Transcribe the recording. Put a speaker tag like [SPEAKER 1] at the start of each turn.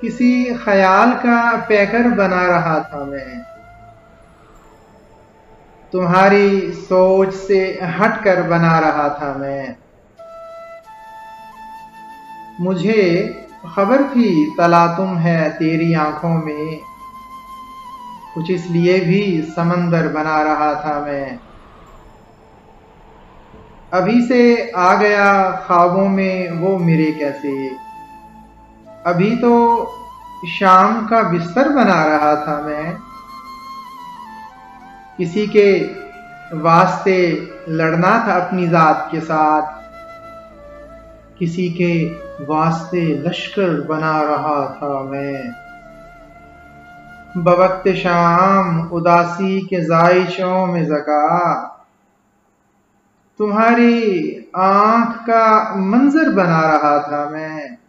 [SPEAKER 1] किसी ख्याल का पैकर बना रहा था मैं। तुम्हारी सोच से हटकर बना रहा था मैं। मुझे खबर थी तलातुम है तेरी आंखों में, कुछ इसलिए भी समंदर बना रहा था मैं। अभी से आ गया ख्वाबों में वो मेरे कैसे, अभी तो शाम का बिस्तर बना रहा था मैं। किसी के वास्ते लड़ना था अपनी जात के साथ, किसी के वास्ते लश्कर बना रहा था मैं। बवक्त शाम उदासी के जायशों में ज़का, तुम्हारी आंख का मंजर बना रहा था मैं।